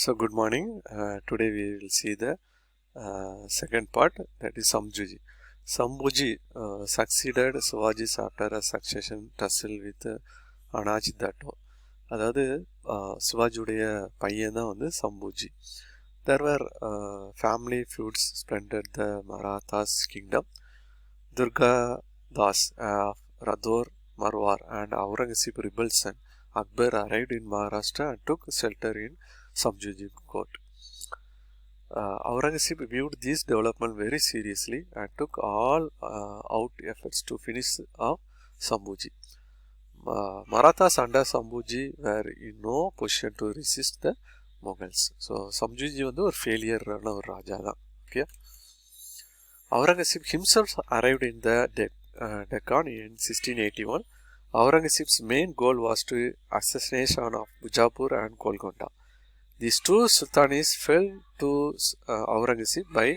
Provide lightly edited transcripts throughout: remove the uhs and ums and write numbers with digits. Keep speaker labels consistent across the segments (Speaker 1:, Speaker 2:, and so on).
Speaker 1: So good morning. Today we will see the second part, that is Sambhuji. Sambhuji succeeded Shivaji after a succession tussle with Anaj Datto. அதாவது சிவாஜியுடைய பையன் தான் வந்து சம்பூஜி. There were family feuds splendid the Marathas kingdom. Durga Das Rador Marwar and Aurangzeb rebels and Akbar arrived in Maharashtra and took shelter in Sambhuji court. Aurangzeb viewed this development very seriously and took all out efforts to finish off Sambhuji. Marathas under Sambhuji were in no position to resist the Mughals. So Sambhuji வந்து ஒரு ஃபெயிலியரான ஒரு ராஜா தான். Okay. Aurangzeb himself arrived in the Deccan in 1681. Aurangzeb's main goal was to assassination of Bijapur and Golconda. These two sultanates fell to Aurangzeb by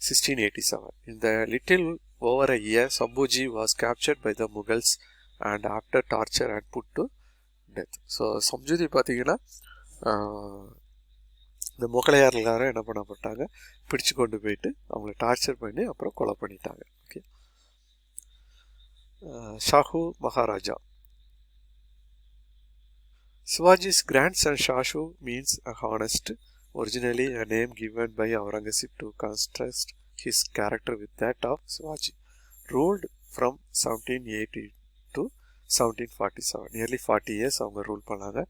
Speaker 1: 1687. In the little over a year, Sambhuji was captured by the Mughals and after torture and put to death. So Sambhuji பார்த்தீங்கன்னா இந்த முகலாயர் எல்லாரும் என்ன பண்ணப்பட்டாங்க, பிடிச்சு கொண்டு போயிட்டு அவங்கள torture பண்ணி அப்புறம் கொலை பண்ணிட்டாங்க. Okay. Shahu Maharaja. Shivaji's grandson Shashu means honest, originally a name given by Aurangzeb to contrast his character with that of Shivaji. Ruled from 1780 to 1747, nearly 40 years அவங்க ரூல் பண்ணாங்க.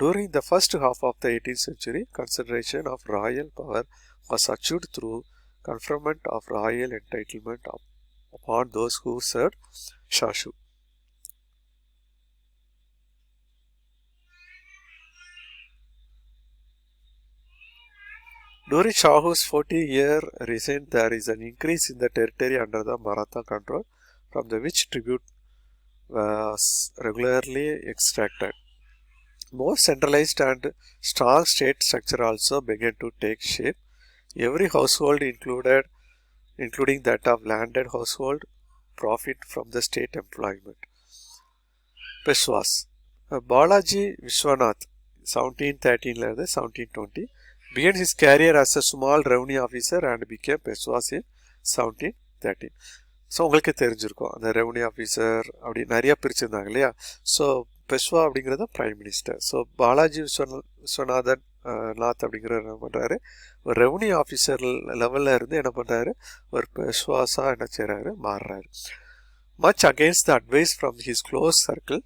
Speaker 1: During the first half of the 18th century, consideration of royal power was achieved through conferment of royal entitlement upon those who served Shashu. During Shahu's 40-year reign, there is an increase in the territory under the Maratha control, from the which tribute was regularly extracted. More centralized and strong state structure also began to take shape. Every household including that of landed household, profit from the state employment. Peshwas. Balaji Vishwanath, 1713 1720, began his career as a small revenue officer and became Peshwas in 1713. So உங்களுக்கு தெரிஞ்சிருக்கும் அந்த revenue officer அப்படி நிறைய பிரிச்சிருந்தாங்க இல்லையா. So Peshwa அப்படிங்கிறது prime minister. So Balaji Viswanathan Nath அப்படிங்கிறவர் என்ன பண்ணுறாரு, ஒரு ரெவன்யூ ஆஃபீஸர் லெவலில் இருந்து என்ன பண்ணுறாரு, ஒரு பெஷ்வாஸாக என்ன செய்கிறாரு, மாறுறாரு. Much against the advice from his close circle,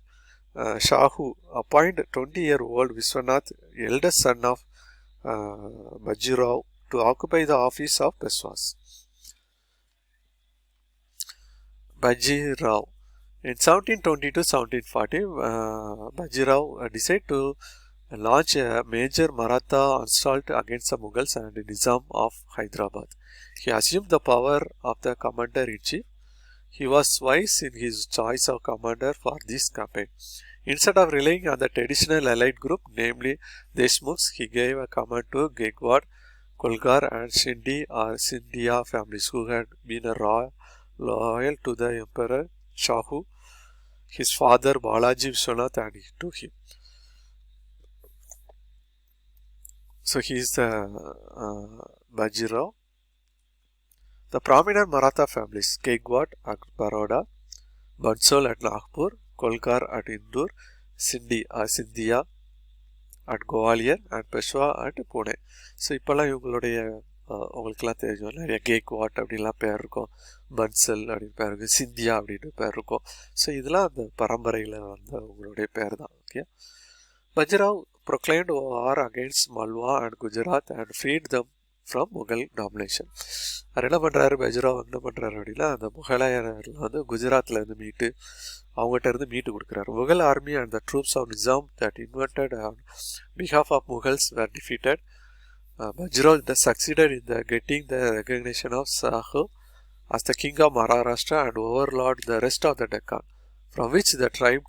Speaker 1: Shahu appoint 20-year-old Vishwanath, eldest son of Bajirao, to occupy the office of Peshwas. Bajirao. In 1720 to 1740, Bajirao decided to launch a major Maratha assault against the Mughals and Nizam of Hyderabad. He assumed the power of the commander-in-chief. He was wise in his choice of commander for this campaign. Instead of relying on the traditional allied group, namely Deshmukhs, he gave a command to Gaikwad, Kolkar and Shindi or Sindhia families who had been loyal to the emperor Shahu, his father Balaji Vishwanath and to him. So he is the Bajirao. The prominent Maratha families, Gaikwad at Baroda, Bhonsle at Nagpur, Kolkar at Indur, Sindhia at Gwalior and Peshwa at Pune. So இப்பெல்லாம் இவங்களுடைய உங்களுக்கெல்லாம் தெரியும், நிறைய கேக்வாட் அப்படின்லாம் பேர் இருக்கும், பன்சல் அப்படின்னு பேர் இருக்கும், சிந்தியா அப்படின்னு பேர் இருக்கும். ஸோ இதெல்லாம் அந்த பரம்பரையில் வந்த உங்களுடைய பேர் தான். Okay. பஜ்ராவ் proclaimed war against Malwa and Gujarat and freed them from Mughal domination. அவர் என்ன பண்ணுறாரு, பஜ்ராவ் என்ன பண்ணுறாரு அப்படின்னா, அந்த முகலாயர்கள் வந்து குஜராத்தில் இருந்து மீட்டு அவங்ககிட்ட இருந்து மீட்டு கொடுக்குறாரு. Mughal army and the troops of Nizam that invented on behalf of Mughals were defeated. Bajirao succeeded in getting the recognition of Shahu as the king of Maharashtra and overlord the rest of the Deccan, from which the tribe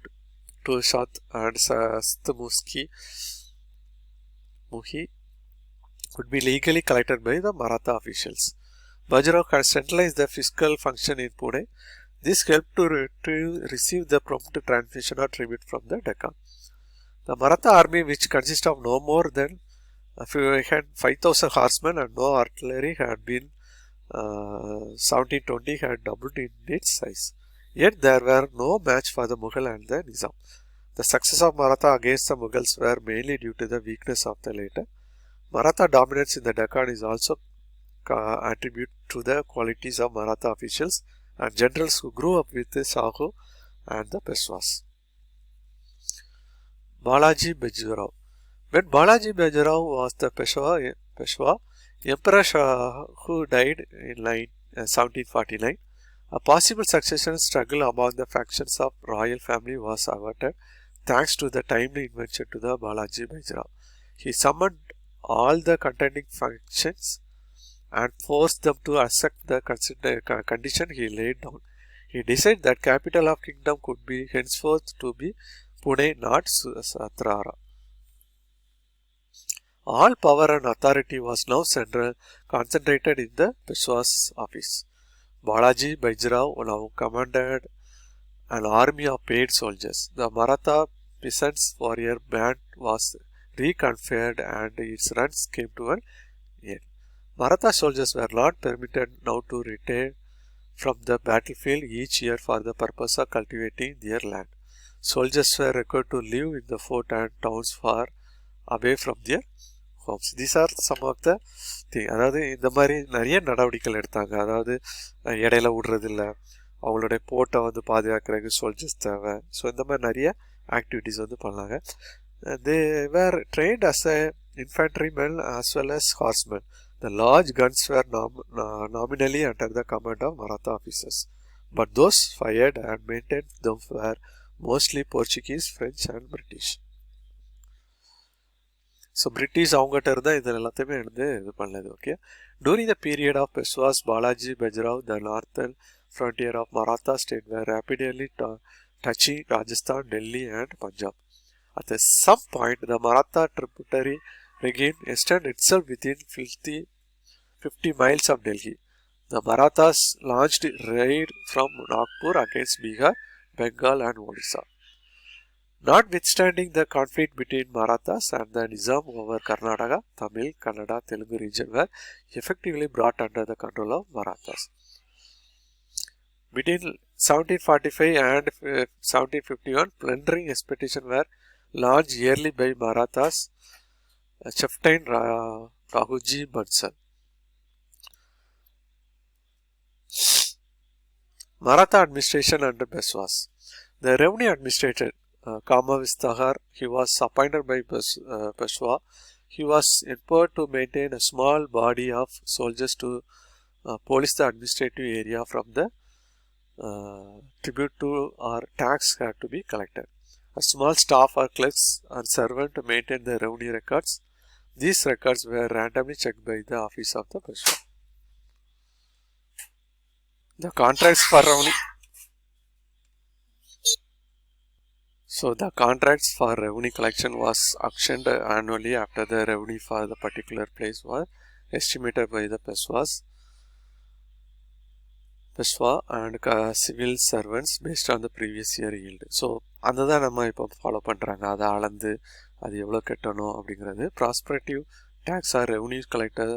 Speaker 1: to Shat and Sastmuhi would be legally collected by the Maratha officials. Bajirao had centralized the fiscal function in Pune. This helped to receive the prompt transmission of tribute from the Deccan. The Maratha army, which consists of no more than If we had 5,000 horsemen and no artillery had been 1720 had doubled in its size. Yet there were no match for the Mughal and the Nizam. The success of Maratha against the Mughals were mainly due to the weakness of the latter. Maratha dominance in the Deccan is also attributed to the qualities of Maratha officials and generals who grew up with the Shahu and the Peshwas. Balaji Bajirao. When Balaji Bajirao was the Peshwa, Emperor Shahu died in 1749. A possible succession struggle among the factions of royal family was averted thanks to the timely invention to the Balaji Bajirao. He summoned all the contending factions and forced them to accept the condition he laid down. He decided that capital of kingdom could be henceforth to be Pune, not Satrara. All power and authority was now concentrated in the Peshwa's office. Balaji Bajirao now commanded an army of paid soldiers. The Maratha peasants warrior band was reconfigured and its runs came to an end. Maratha soldiers were not permitted now to retire from the battlefield each year for the purpose of cultivating their land. Soldiers were required to live in the fort and towns far away from their homes. These are some of the things. அதாவது இந்த மாதிரி நிறைய நடவடிக்கைகள் எடுத்தாங்க. அதாவது இடையில விடுறதில்ல, அவங்களுடைய போட்டை வந்து பாதுகாக்கிறதுக்கு சோல்ஜர்ஸ் தேவை. ஸோ இந்த மாதிரி நிறைய ஆக்டிவிட்டீஸ் வந்து பண்ணாங்க. They were trained as a infantrymen as well as horsemen. The large guns were nominally under the command of Maratha officers, but those fired and maintained them were mostly Portuguese, French and British. So British அவங்ககிட்ட இருந்தா இது எல்லாத்தையுமே வந்து இது பண்ணது. Okay. During the period of Peshwas Balaji Bajirao, the northern frontier of Maratha state were rapidly touching Rajasthan, Delhi and Punjab. At some point, the Maratha tributary region extended itself within 50 miles of Delhi. The Marathas launched a raid from Nagpur against Bihar, Bengal and Odisha. Notwithstanding the conflict between Marathas and the Nizam over Karnataka, Tamil, Kannada, Telugu region were effectively brought under the control of Marathas. Between 1745 and 1751, plundering expeditions were launched yearly by Marathas, chieftain Shahji Bhonsle. Maratha administration under Peshwas. The revenue administrator Kamavistahar, he was appointed by Peshwa. He was empowered to maintain a small body of soldiers to police the administrative area from the tribute to or tax had to be collected. A small staff or clerks and servants to maintain the revenue records. These records were randomly checked by the office of the Peshwa. The contracts for revenue. So the contracts for revenue collection was auctioned annually after the revenue for the particular place was estimated by the Peshwa and civil servants based on the previous year yield. So அதுதான் நம்ம இப்போ follow பண்ணுறாங்க. அதை அளந்து அது எவ்வளோ கட்டணும் அப்படிங்கிறது. Prospective tax or revenue collector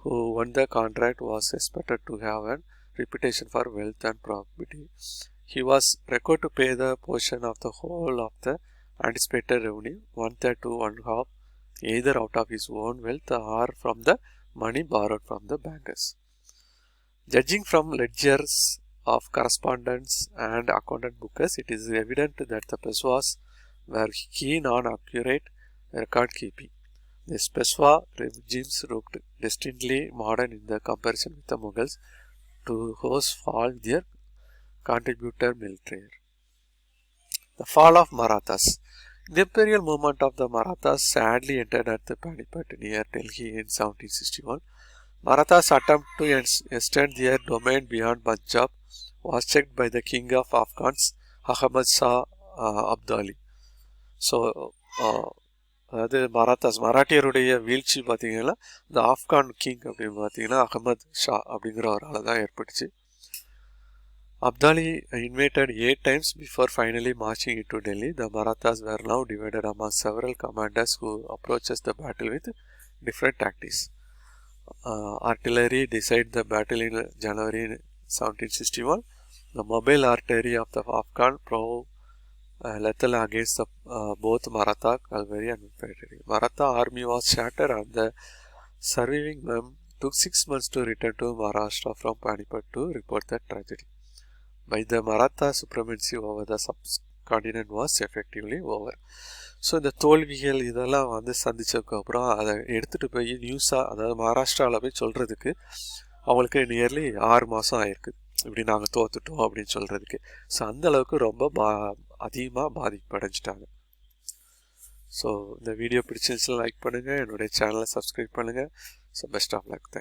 Speaker 1: who won the contract was expected to have a reputation for wealth and probity. He was required to pay the portion of the whole of the anticipated revenue, 1/3 to 1/2, either out of his own wealth or from the money borrowed from the bankers. Judging from ledgers of correspondence and accountant bookers, it is evident that the Peshwas were keen on accurate record keeping. This Peshwa regimes looked distinctly modern in the comparison with the Mughals, to whose fall their contributor military. The fall of Marathas. The imperial movement of the Marathas sadly ended at the Panipat near Delhi in 1761. Marathas' attempt to extend their domain beyond Punjab was checked by the king of Afghans, Ahmad Shah Abdali. So, அதாவது மராட்டியருடைய வீழ்ச்சி பார்த்தீங்கன்னா இந்த Afghan king அப்படின்னு பார்த்தீங்கன்னா அகமது ஷா அப்படிங்கிற ஒரு ஆள் தான் ஏற்பட்டுச்சு. Abdali invaded 8 times before finally marching into Delhi. The Marathas were now divided among several commanders who approached the battle with different tactics. Artillery decided the battle in January 1761. The mobile artillery of the Afghan proved lethal against the, both Maratha cavalry and infantry. Maratha army was shattered and the surviving men took 6 months to return to Maharashtra from Panipat to report the tragedy. By the Maratha supremacy over the subcontinent was effectively over. So இந்த தோல்விகள் இதெல்லாம் வந்து சந்திச்சதுக்கப்புறம் அதை எடுத்துகிட்டு போய் நியூஸாக, அதாவது மகாராஷ்டிராவில் போய் சொல்கிறதுக்கு அவங்களுக்கு நியர்லி 6 மாதம் ஆயிருக்கு. இப்படி நாங்கள் தோத்துட்டோம் அப்படின்னு சொல்கிறதுக்கு. ஸோ அந்தளவுக்கு ரொம்ப அதிகமாக பாதிப்படைஞ்சிட்டாங்க. ஸோ இந்த வீடியோ பிடிச்சிருந்துச்சுன்னா லைக் பண்ணுங்கள், என்னுடைய சேனலை சப்ஸ்கிரைப் பண்ணுங்கள். So best of luck.